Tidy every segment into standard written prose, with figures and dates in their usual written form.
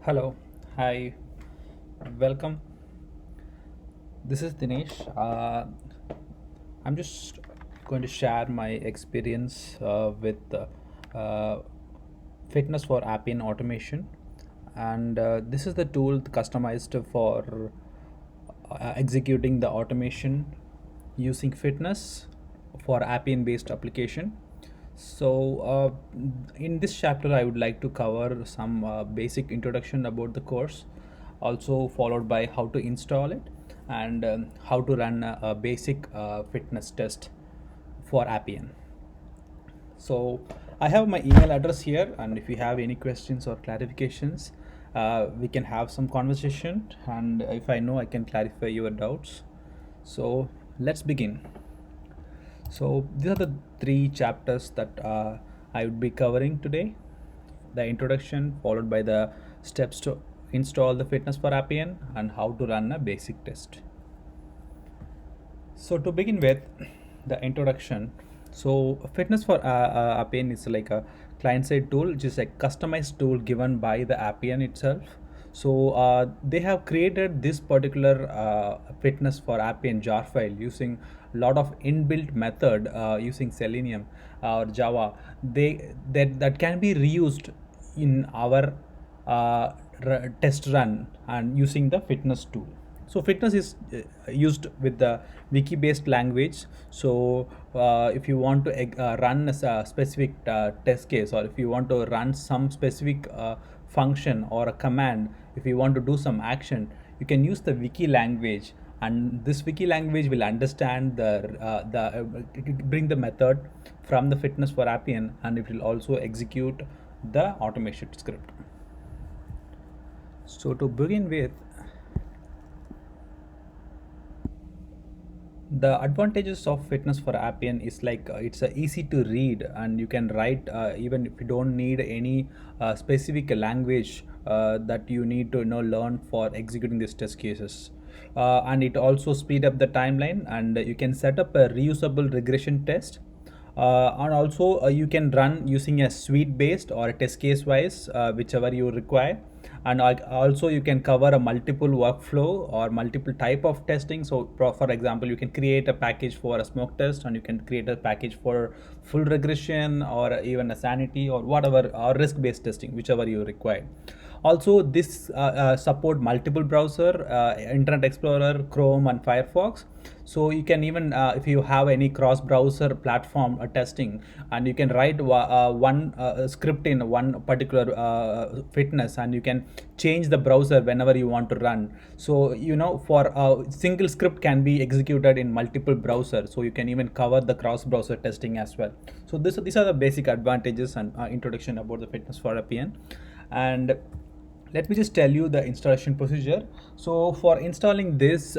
Hello, hi, welcome. This is Dinesh. I'm just going to share my experience with uh, Fitness for Appian automation, and this is the tool customized for executing the automation using Fitness for Appian based application. So, in this chapter, I would like to cover some basic introduction about the course, also followed by how to install it and how to run a basic fitness test for Appian. So, I have my email address here, and if you have any questions or clarifications, we can have some conversation. And if I know, I can clarify your doubts. So, let's begin. So these are the three chapters that I would be covering today. The introduction followed by the steps to install the Fitness for Appian and how to run a basic test. So to begin with, the introduction. So Fitness for Appian is like a client-side tool, which is a customized tool given by the Appian itself. So they have created this particular Fitness for Appian jar file using a lot of inbuilt method using Selenium or Java. That can be reused in our test run and using the Fitness tool. So Fitness is used with the wiki based language. So if you want to run a specific test case, or if you want to run some specific function or a command, if you want to do some action, you can use the wiki language, and this wiki language will understand bring the method from the Fitness for Appian, and it will also execute the automation script. So to begin with, the advantages of Fitness for Appian is like it's easy to read, and you can write even if you don't need any specific language that you need to learn for executing these test cases. And it also speed up the timeline, and you can set up a reusable regression test, and also you can run using a suite based or a test case wise, whichever you require. And also you can cover a multiple workflow or multiple type of testing. So for example, you can create a package for a smoke test, and you can create a package for full regression or even a sanity or whatever, or risk based testing, whichever you require. Also this support multiple browser, Internet Explorer, Chrome and Firefox. So you can even if you have any cross browser platform testing, and you can write one script in one particular Fitness, and you can change the browser whenever you want to run. So for a single script can be executed in multiple browsers, so you can even cover the cross browser testing as well. So these are the basic advantages and introduction about the Fitness for Appian. And let me just tell you the installation procedure. So for installing this,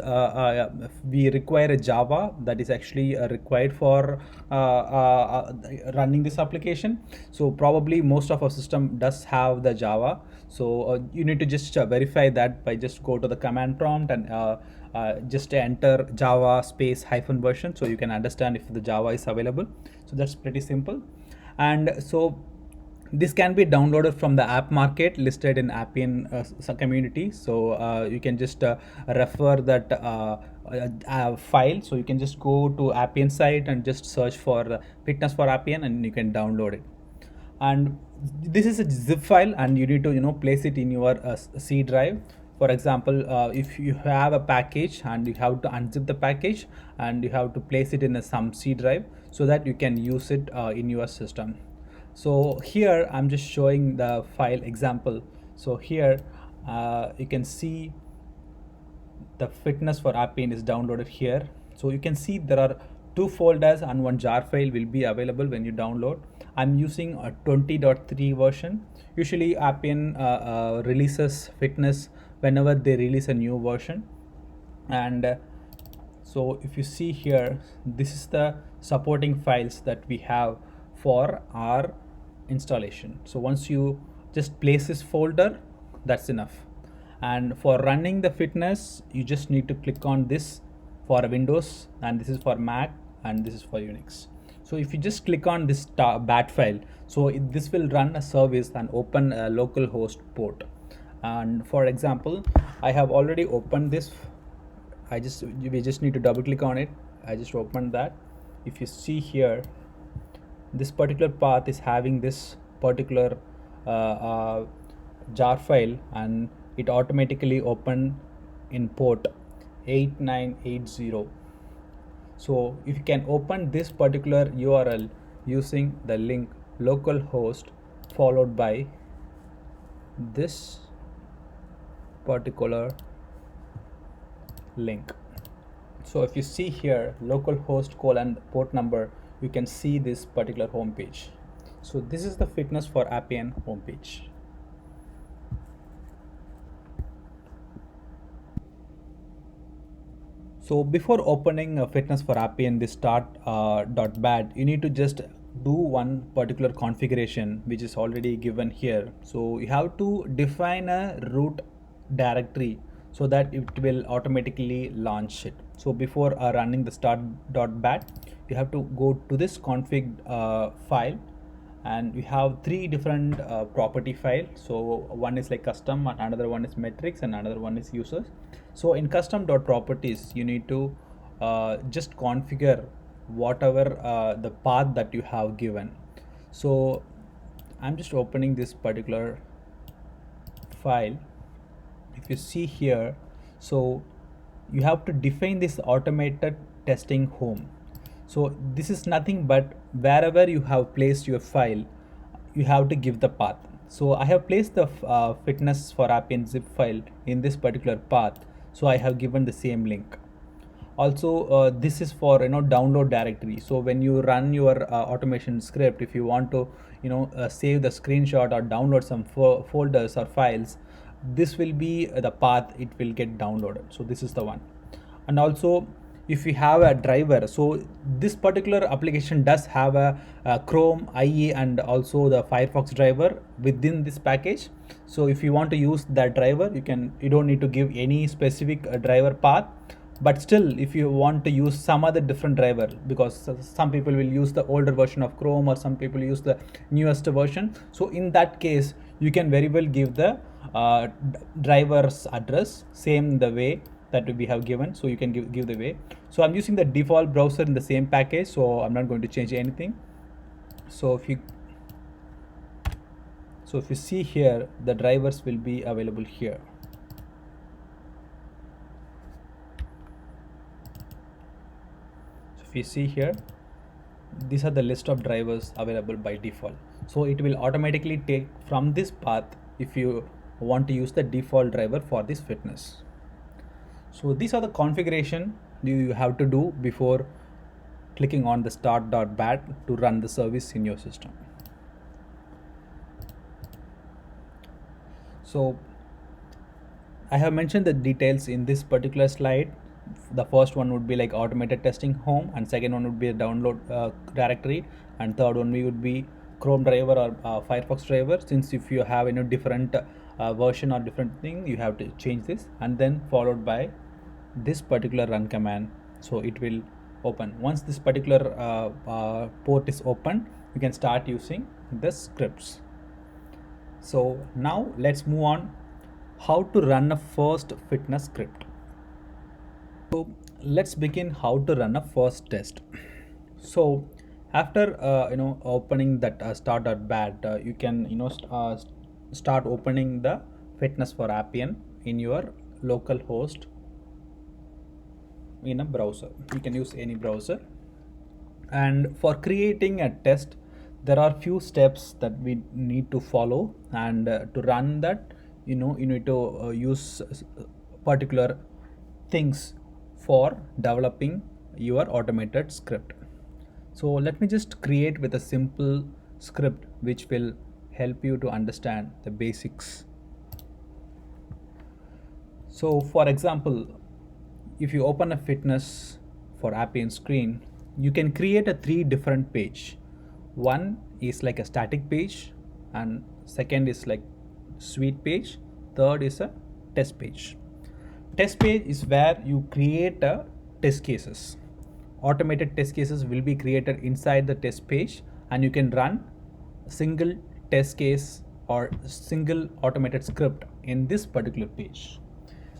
we require a Java that is actually required for running this application. So probably most of our system does have the Java. So you need to just verify that by just go to the command prompt and just enter Java space hyphen version, so you can understand if the Java is available. So that's pretty simple. And so this can be downloaded from the app market listed in Appian community. So you can just refer that file. So you can just go to Appian site and just search for Fitness for Appian, and you can download it. And this is a zip file, and you need to place it in your C drive. For example, if you have a package, and you have to unzip the package, and you have to place it in some C drive so that you can use it in your system. So here I'm just showing the file example. So here you can see the Fitness for Appian is downloaded here. So you can see there are two folders and one jar file will be available when you download. I'm using a 20.3 version. Usually Appian releases Fitness whenever they release a new version. And so if you see here, this is the supporting files that we have for our installation. So once you just place this folder, that's enough. And for running the Fitness, you just need to click on this for Windows, and this is for Mac, and this is for Unix. So if you just click on this bat file, so this will run a service and open a local host port. And for example, I have already opened this. We just need to double click on it. I just opened that. If you see here, this particular path is having this particular jar file, and it automatically opened in port 8980. So if you can open this particular URL using the link localhost followed by this particular link. So if you see here localhost colon port number, you can see this particular home page. So this is the Fitness for Appian home page. So before opening Fitness for Appian, this start.bat, you need to just do one particular configuration which is already given here. So you have to define a root directory so that it will automatically launch it. So before running the start.bat, you have to go to this config file, and we have three different property files. So one is like custom, another one is metrics, and another one is users. So in custom.properties, you need to just configure whatever the path that you have given. So I'm just opening this particular file. If you see here, so you have to define this automated testing home. So this is nothing but wherever you have placed your file, you have to give the path. So I have placed the Fitness for Appian zip file in this particular path, so I have given the same link. Also this is for download directory. So when you run your automation script, if you want to save the screenshot or download some folders or files, this will be the path it will get downloaded. So this is the one. And also if you have a driver, so this particular application does have a Chrome IE and also the Firefox driver within this package. So if you want to use that driver, you don't need to give any specific driver path. But still, if you want to use some other different driver, because some people will use the older version of Chrome or some people use the newest version, so in that case you can very well give the driver's address same the way that we have given. So you can give the way. So I'm using the default browser in the same package, so I'm not going to change anything. So if you see here, the drivers will be available here. If you see here, these are the list of drivers available by default. So it will automatically take from this path if you want to use the default driver for this fitness. So these are the configuration you have to do before clicking on the start.bat to run the service in your system. So I have mentioned the details in this particular slide. The first one would be like automated testing home, and second one would be a download directory, and third one would be Chrome driver or Firefox driver. Since if you have different version or different thing, you have to change this, and then followed by this particular run command. So it will open. Once this particular port is open, you can start using the scripts. So now let's move on how to run a first fitness script. So let's begin how to run a first test. So after opening that start.bat, you can start opening the Fitness for Appian in your local host in a browser. You can use any browser. And for creating a test, there are few steps that we need to follow, and to run that you need to use particular things for developing your automated script. So let me just create with a simple script which will help you to understand the basics. So for example, if you open a Fitness for Appian screen, you can create a 3 different page. One is like a static page, and second is like suite page, third is a test page. Test page is where you create a test cases. Automated test cases will be created inside the test page, and you can run a single test case or single automated script in this particular page.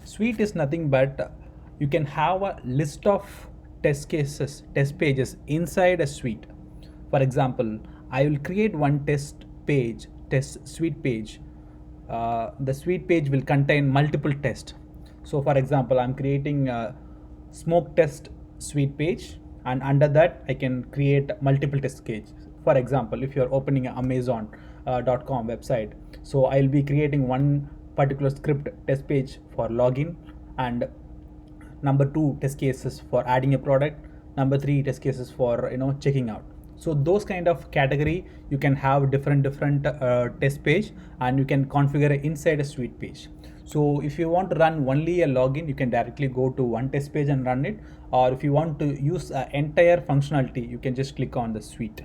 Suite is nothing but you can have a list of test cases, test pages inside a suite. For example, I will create one test page, test suite page. The suite page will contain multiple tests. So for example, I'm creating a smoke test suite page, and under that I can create multiple test cases. For example, if you're opening an Amazon.com website, so I'll be creating one particular script test page for login, and number two test cases for adding a product, number three test cases for checking out. So those kind of category you can have different test page, and you can configure it inside a suite page. So if you want to run only a login, you can directly go to one test page and run it, or if you want to use entire functionality, you can just click on the suite.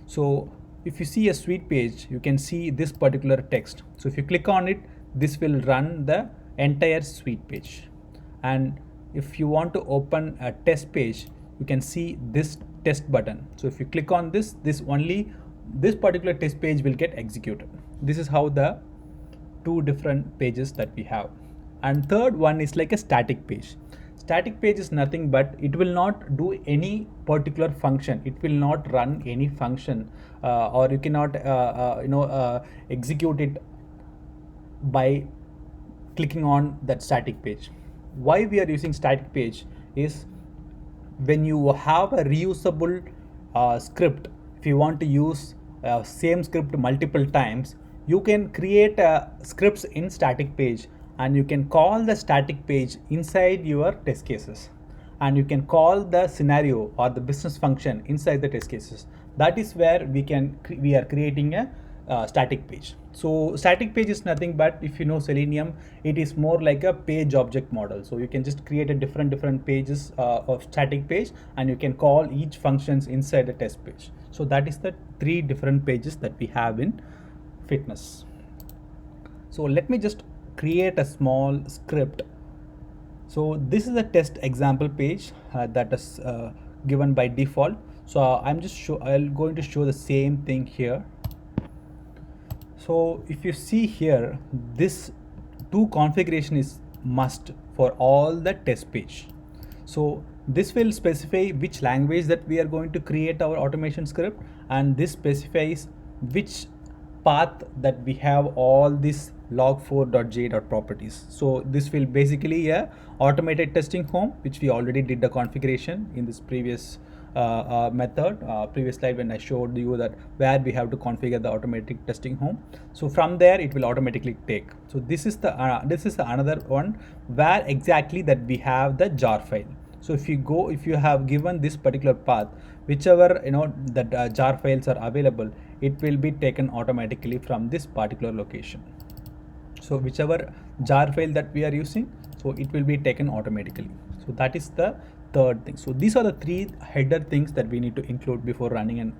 So if you see a suite page, you can see this particular text. So if you click on it, this will run the entire suite page. And if you want to open a test page, you can see this test button. So if you click on this particular test page will get executed. This is how the two different pages that we have. And third one is like a static page. Static page is nothing but it will not do any particular function. It will not run any function, or you cannot execute it by clicking on that static page. Why we are using static page is when you have a reusable script, if you want to use same script multiple times, you can create scripts in static page, and you can call the static page inside your test cases, and you can call the scenario or the business function inside the test cases. That is where we are creating a static page. So static page is nothing but, if you know Selenium, it is more like a page object model. So you can just create a different pages of static page, and you can call each functions inside the test page. So that is the three different pages that we have in Fitness. So let me just create a small script. So this is a test example page that is given by default. So I'm going to show the same thing here. So if you see here, this two configuration is must for all the test page. So this will specify which language that we are going to create our automation script, and this specifies which path that we have all this log4.j.properties. So this will basically a automated testing home, which we already did the configuration in this previous previous slide when I showed you that where we have to configure the automatic testing home. So from there it will automatically take. So this is the another one where exactly that we have the jar file. So if you have given this particular path, whichever that jar files are available, it will be taken automatically from this particular location. So whichever jar file that we are using, so it will be taken automatically. So that is the third thing. So these are the three header things that we need to include before running an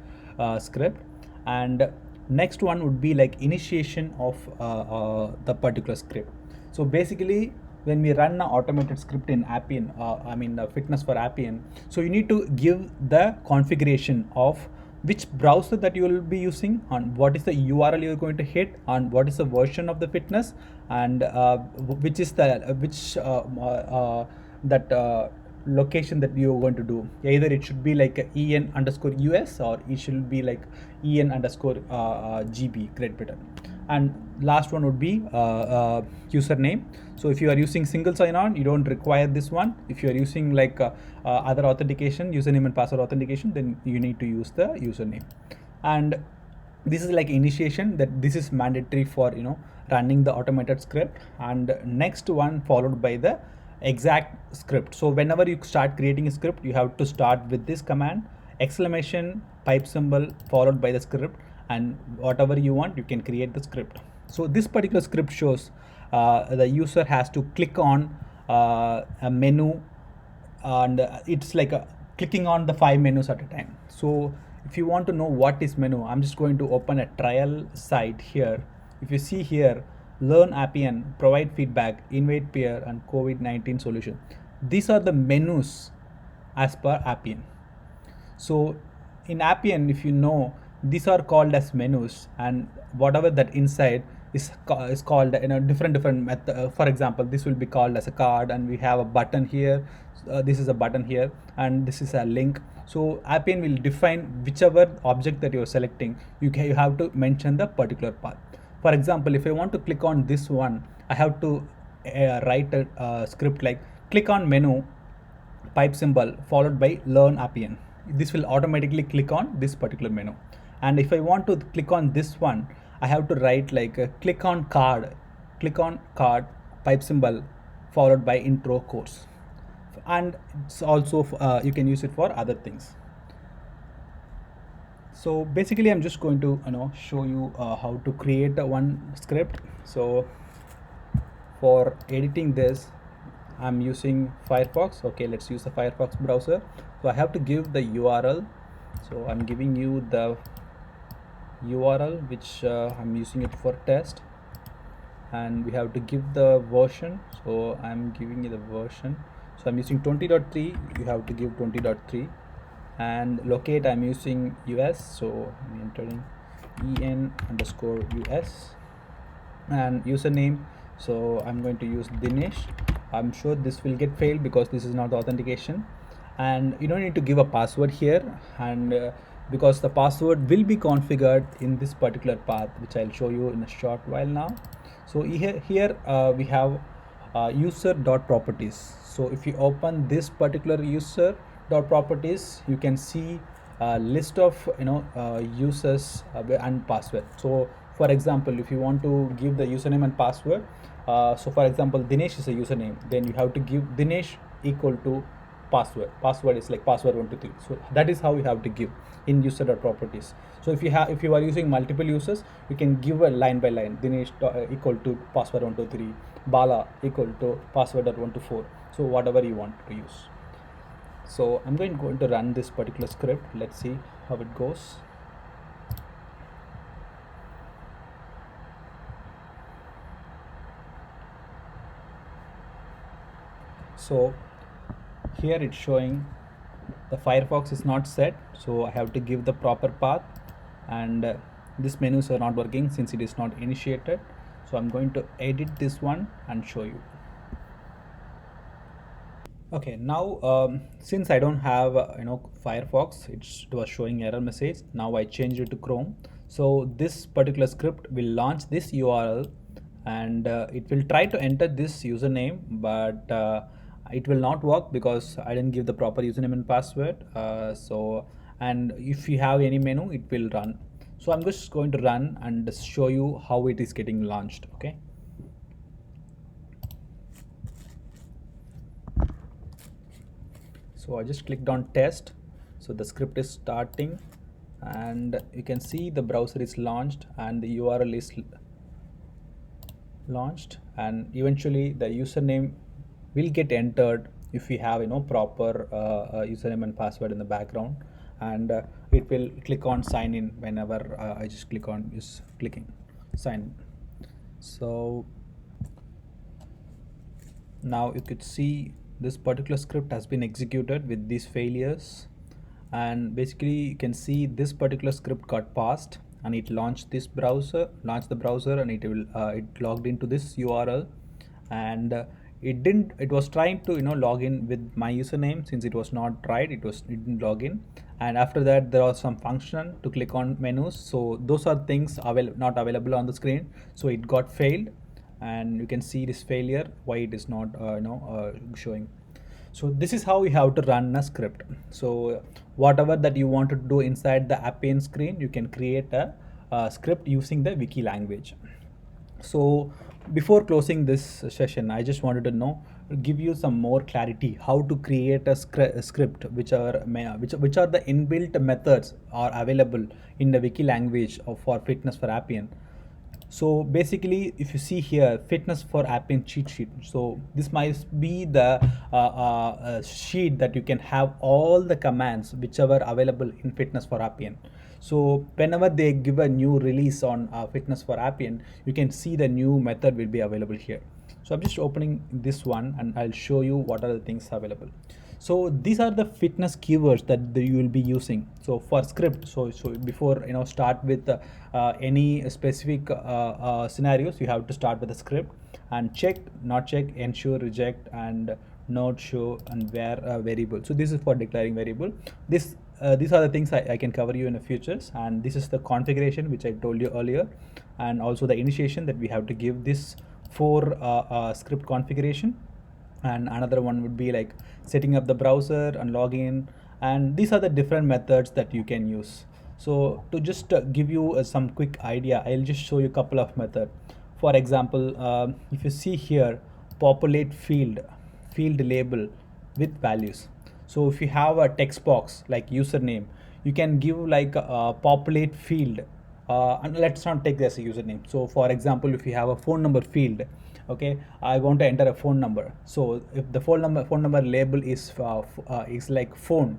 script. And next one would be like initiation of the particular script. So basically, when we run an automated script in Appian, Fitness for Appian, so you need to give the configuration of which browser that you will be using, and what is the URL you're going to hit, and what is the version of the Fitness, and which is the location that you're going to do. Either it should be like en_US, or it should be like en_GB, Great Britain. And last one would be username. So if you are using single sign-on, you don't require this one. If you are using like other authentication, username and password authentication, then you need to use the username. And this is like initiation, that this is mandatory for running the automated script. And next one followed by the exact script. So whenever you start creating a script, you have to start with this command, exclamation pipe symbol followed by the script, and whatever you want, you can create the script. So this particular script shows the user has to click on a menu, and it's like clicking on the 5 menus at a time. So if you want to know what is menu, I'm just going to open a trial site here. If you see here, learn Appian, provide feedback, invite peer, and COVID-19 solution. These are the menus as per Appian. So in Appian, if you know, these are called as menus, and whatever that inside, is called different method. For example, this will be called as a card, and we have a button here. This is a button here, and this is a link. So Appian will define whichever object that you're selecting. You have to mention the particular path. For example, if I want to click on this one, I have to write a script like click on menu pipe symbol followed by learn Appian. This will automatically click on this particular menu. And if I want to click on this one, I have to write like click on card pipe symbol followed by intro course. And it's also you can use it for other things. So basically I'm just going to show you how to create one script. So for editing this, I'm using Firefox. Okay, let's use the Firefox browser. So I have to give the URL. So I'm giving you the URL which I'm using it for test, and we have to give the version. So I'm giving you the version. So I'm using 20.3. You have to give 20.3, and locate I'm using US. So I'm entering en_US, and username. So I'm going to use Dinesh. I'm sure this will get failed because this is not authentication, and you don't need to give a password here, and because the password will be configured in this particular path, which I'll show you in a short while now. So here we have user.properties. So if you open this particular user.properties, you can see a list of users and password. So for example, if you want to give the username and password, so for example, Dinesh is a username, then you have to give Dinesh equal to password is like password 123. So that is how you have to give in user.properties. So if you are using multiple users, you can give a line by line. Dinesh equal to password 123, Bala equal to password 124. So whatever you want to use. So I'm going to run this particular script. Let's see how it goes. So here it's showing the Firefox is not set, so I have to give the proper path, and these menus are not working since it is not initiated. So I'm going to edit this one and show you. Okay, now since I don't have Firefox, it was showing error message. Now I changed it to Chrome. So this particular script will launch this URL, and it will try to enter this username, but it will not work because I didn't give the proper username and password. And if you have any menu, it will run. So I'm just going to run and show you how it is getting launched. Okay. So I just clicked on test. So the script is starting, and you can see the browser is launched and the URL is launched, and eventually the username will get entered if we have proper username and password in the background, and it will click on sign in whenever I just clicking sign in. So now you could see this particular script has been executed with these failures, and basically you can see this particular script got passed and it launched the browser, and it logged into this URL, and it was trying to log in with my username. Since it was not right, it didn't log in, and after that there was some function to click on menus. So those are things not available on the screen, so it got failed, and you can see this failure why it is not showing. So this is how you have to run a script. So whatever that you want to do inside the Appian screen, you can create a script using the wiki language. So before closing this session, I just wanted to give you some more clarity how to create a script, which are the inbuilt methods are available in the wiki language for Fitness for Appian. So basically, if you see here, Fitness for Appian cheat sheet. So this might be the sheet that you can have all the commands whichever available in Fitness for Appian. So whenever they give a new release on Fitness for Appian, you can see the new method will be available here. So I'm just opening this one and I'll show you what are the things available. So these are the fitness keywords that you will be using. So for script, so before start with any specific scenarios, you have to start with the script and check, not check, ensure, reject, and not show, and where variable. So this is for declaring variable. These are the things I can cover you in the futures, and this is the configuration which I told you earlier, and also the initiation that we have to give this for script configuration. And another one would be like setting up the browser and login, and these are the different methods that you can use. So to just give you some quick idea, I'll just show you a couple of methods. For example, if you see here, populate field label with values. So if you have a text box like username, you can give like a populate field, and let's not take this as a username. So for example, if you have a phone number field, okay, I want to enter a phone number. So if the phone number label is like phone,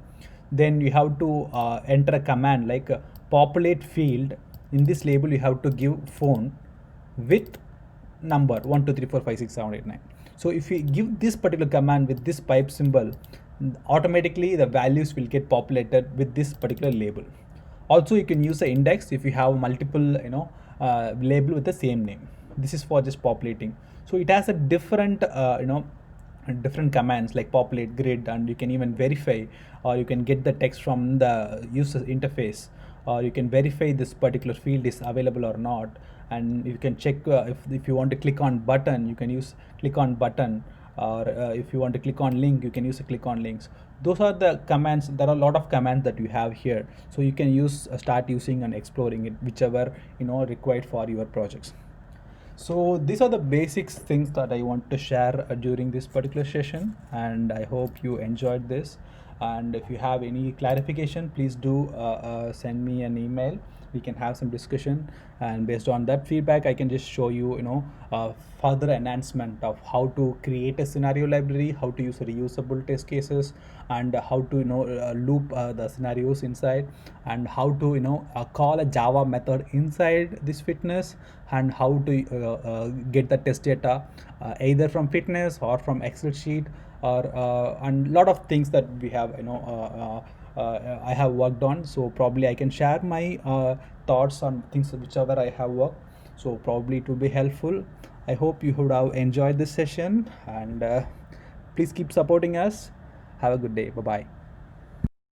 then you have to enter a command like populate field. In this label you have to give phone with number 1 2 3 4 5 6 7 8 9. So if you give this particular command with this pipe symbol, automatically the values will get populated with this particular label. Also, you can use the index if you have multiple label with the same name. This is for just populating. So it has a different different commands like populate, grid, and you can even verify, or you can get the text from the user interface, or you can verify this particular field is available or not. And you can check if you want to click on button, you can use click on button, or if you want to click on link, you can use a click on links. Those are the commands. There are a lot of commands that you have here, so you can use start using and exploring it, whichever required for your projects. So these are the basics things that I want to share during this particular session, and I hope you enjoyed this. And if you have any clarification, please do send me an email. We can have some discussion, and based on that feedback, I can just show you further enhancement of how to create a scenario library, how to use reusable test cases, and how to loop the scenarios inside, and how to call a Java method inside this fitness, and how to get the test data either from fitness or from Excel sheet, or and lot of things that we have I have worked on. So probably I can share my thoughts on things whichever I have worked. So probably it will be helpful. I hope you would have enjoyed this session, and please keep supporting us. Have a good day. Bye bye.